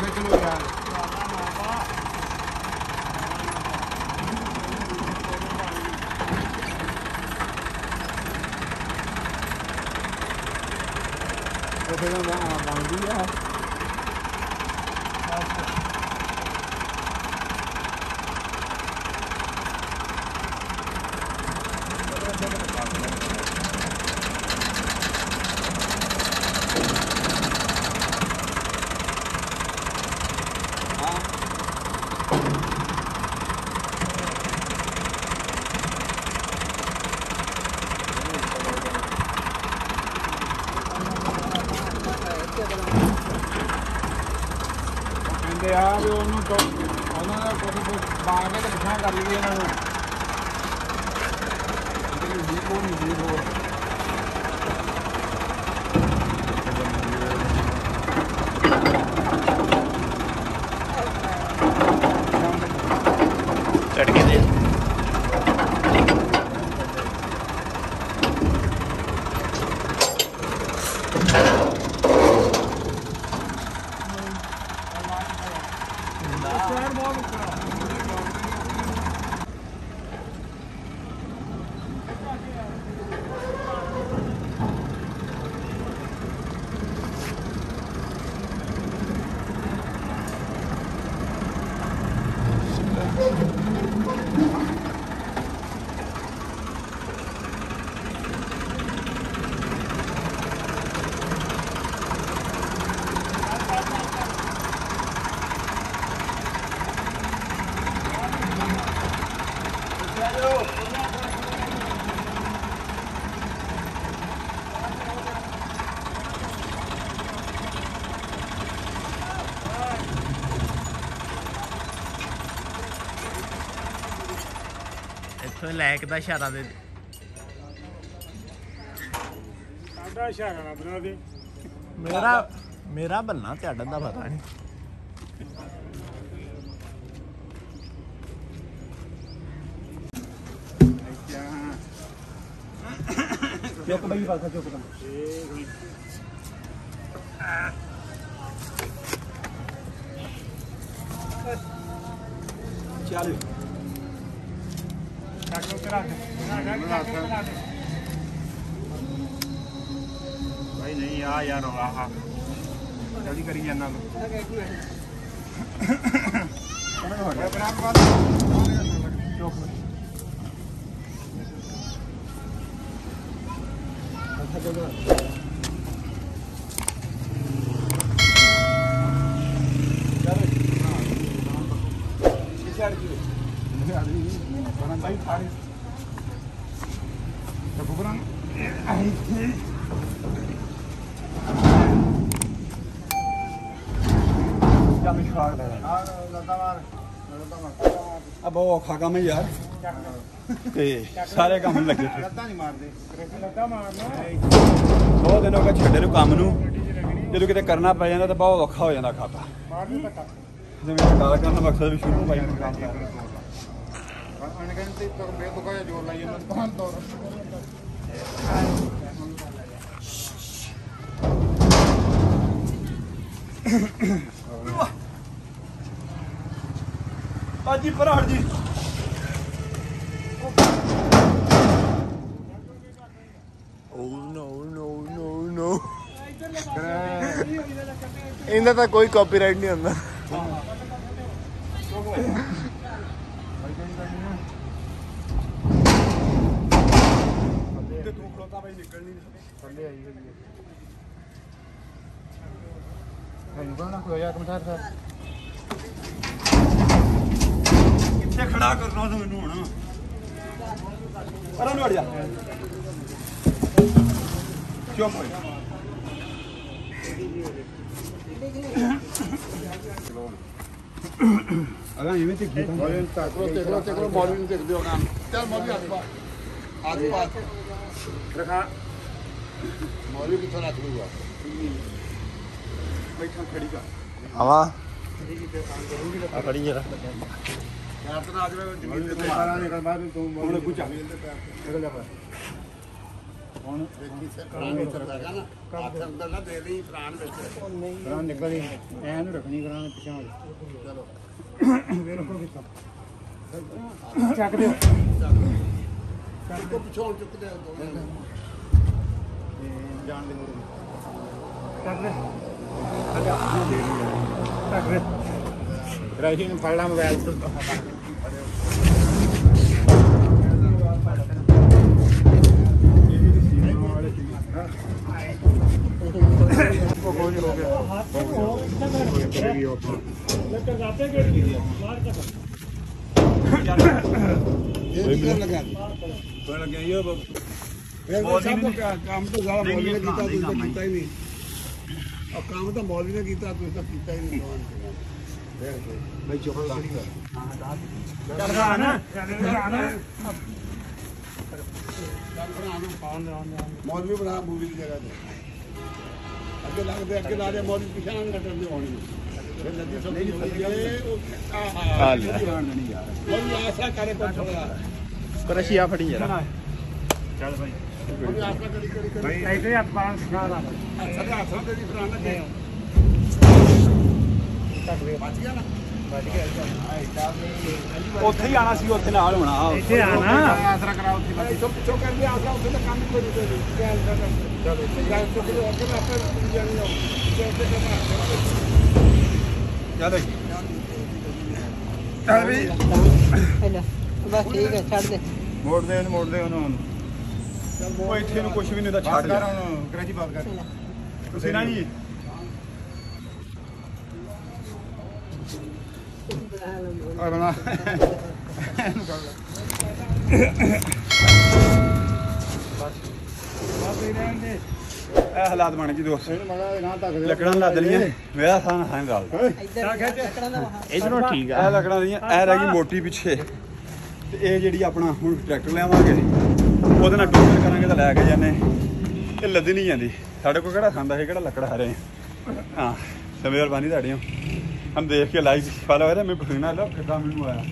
खिंच लो यार। तो फिर बांधी है ਕਹਿੰਦੇ ਆ ਵੀ ਉਹਨੂੰ ਤੋਂ ਉਹਨਾਂ ਦਾ ਕੋਈ ਬਾਹਰ ਕੇ ਪਿਛਾਂ ਕਰ ਲਈਏ ਇਹਨਾਂ ਨੂੰ ਜਿਹੜੀ ਵੀ ਕੋਈ ਨਹੀਂ ਹੋ चढ़ के दे इत्थों लैक दा इशारा दे ਸਾਡਾ ਇਸ਼ਾਰਾ ਨਾ ਬਣਾ ਦੇ मेरा बनना तेरा दा पता नहीं चुक भाई पासा चुक चल भाई नहीं यार आहा जल्दी करी जाना अब वो औखा काम है यार ते सारे काम लगे सौ दिनों का छड्डे नूं काम नूं जो किते करना पै जांदा तो बहुत औखा हो जाता खाता कार करना मकसद भी शुरू भाई जी पराड़ जी इनका तो कोई कॉपीराइट नहीं होता खड़ा करना तो मैनू होना पर हट जा चुप अगर इवें ते गीत मौलवी देख दियो काम चल मौलवी आस-पास रखा मौलवी किथों रख लूगा बैठा खड़ी का आवा खड़ी जरा यार तो आज में जमीन पे बाहर निकल बाद तू मोड़ पूछा निकल जा ਹੁਣ ਦੇਖੀ ਸਰਕਾਰ ਵਿੱਚ ਲਗਾ ਨਾ ਹੱਥ ਅੰਦਰ ਨਾ ਦੇ ਲਈ ਪ੍ਰਾਣ ਵਿੱਚ ਕਰਾਂ ਨਿਕਲ ਹੀ ਐ ਨੂੰ ਰੱਖਣੀ ਕਰਾਂ ਪਿਛਾਂ ਚਲੋ ਵੇਖੋ ਕਿਤਾ ਚੱਕ ਦਿਓ ਕੋ ਪਿਛੋਂ ਚੁੱਕਦੇ ਹੋ ਦੋਵੇਂ ਜਾਣ ਦੇ ਮੋਰੇ ਚੱਕ ਦੇ ਚੱਕ ਦੇ ਰਾਜੀ ਨੂੰ ਫੜ ਲਾ ਮੋਬਾਈਲ ਤੋਂ ਕੰਮ ਤਾਂ ਸਾਰਾ ਮੌਲਵੀ ਨੇ ਕੀਤਾ ਤੁਸੀਂ ਤਾਂ ਕੀਤਾ ਹੀ ਨਹੀਂ ਔਰ ਕੰਮ ਤਾਂ ਮੌਲਵੀ ਨੇ ਕੀਤਾ ਤੁਸੀਂ ਤਾਂ ਕੀਤਾ ਹੀ ਨਹੀਂ ਬਈ ਚੋਖਾ ਲਾ ਚੱਲ ਨਾ ਮੌਲਵੀ ਬਣਾ ਮੂਵੀ ਦੀ ਜਗ੍ਹਾ ਤੇ ਅੱਗੇ ਲੱਗਦੇ ਅੱਗੇ ਲਾ ਦੇ ਮੌਲਵੀ ਪਿਛਾਂ ਨਾ ਕੱਟਣ ਦੇ ਹੋਣੀ ਫਿਰ ਨਦੀ ਸਭ ਹੋਈ ਹੈ ਉਹ ਮੌਲਵੀ ਆਸਾ ਕਰੇ ਕੋਈ ਛੋੜਾ ਕਰਸ਼ੀਆ ਫੜੀ ਜਰਾ ਚੱਲ ਭਾਈ ਮੌਲਵੀ ਆਸਾ ਕਰੀ ਭਾਈ ਐਸੇ ਹੱਥ ਪਾਣ ਸਿਖਾ ਲਾ ਸਾਡੇ ਹੱਥਾਂ ਤੇ ਦੀ ਫਰਾਨ ਲੱਗੇ ਬਚ ਗਿਆ ਨਾ ਉੱਥੇ ਹੀ ਆਣਾ ਸੀ ਉੱਥੇ ਨਾਲ ਹੋਣਾ ਇੱਥੇ ਆਣਾ ਆਸਰਾ ਕਰਾ ਉੱਥੇ ਬਾਈ ਸਭ ਪਿੱਛੋਂ ਕਰਦੇ ਆਸਰਾ ਉੱਥੇ ਤਾਂ ਕੰਮ ਕੋਈ ਨਹੀਂ ਚਲੋ ਗੱਲ ਤੋਂ ਕਿ ਅੱਗੇ ਨਾ ਆਪਾਂ ਜਾਣੀ ਹੋ ਚੱਲ ਵੀ ਬਸ ਠੀਕ ਹੈ ਛੱਡ ਦੇ ਮੋੜਦੇ ਉਹਨੂੰ ਉਹ ਇੱਥੇ ਨੂੰ ਕੁਝ ਵੀ ਨਹੀਂ ਤਾਂ ਛੱਡ ਕਰ ਹੁਣ ਕਰਾਚੀ ਬਾਤ ਕਰ ਤੁਸੀਂ ਨਾ ਜੀ ਆ ਬਣਾ ਇਹ ਹਾਲਾਤ ਬਣ ਗਏ ਦੋਸਤ ਇਹਨੂੰ ਮਗਾ ਨਾ ਤੱਕ ਲੱਕੜਾਂ ਲੱਦ ਲੀਆਂ ਵਿਆਹ ਥਾਂ ਹਾਂ ਗੱਲ ਇਧਰੋਂ ਠੀਕ ਆ ਇਹ ਲੱਕੜਾਂ ਦੀਆਂ ਇਹ ਰਹਿ ਗਈ ਮੋਟੀ ਪਿੱਛੇ ਤੇ ਇਹ ਜਿਹੜੀ ਆਪਣਾ ਹੁਣ ਟਰੈਕਟਰ ਲਿਆਵਾਂਗੇ ਉਹਦੇ ਨਾਲ ਟੋਕਰ ਕਰਾਂਗੇ ਤਾਂ ਲੈ ਕੇ ਜਾਂਦੇ ਇਹ ਲੱਦੀ ਨਹੀਂ ਜਾਂਦੀ ਸਾਡੇ ਕੋਲ ਕਿਹੜਾ ਖਾਂਦਾ ਹੈ ਕਿਹੜਾ ਲੱਕੜ ਹਰੇ ਹਾਂ ਮਿਹਰਬਾਨੀ ਤੁਹਾਡੀ ਹਮ ਦੇਖ ਕੇ ਲਾਈਕ ਫਾਲੋ ਕਰੇ ਮੈਂ ਪਸੀਨਾ ਲਾ ਕਿੱਦਾਂ ਮੈਨੂੰ ਆਇਆ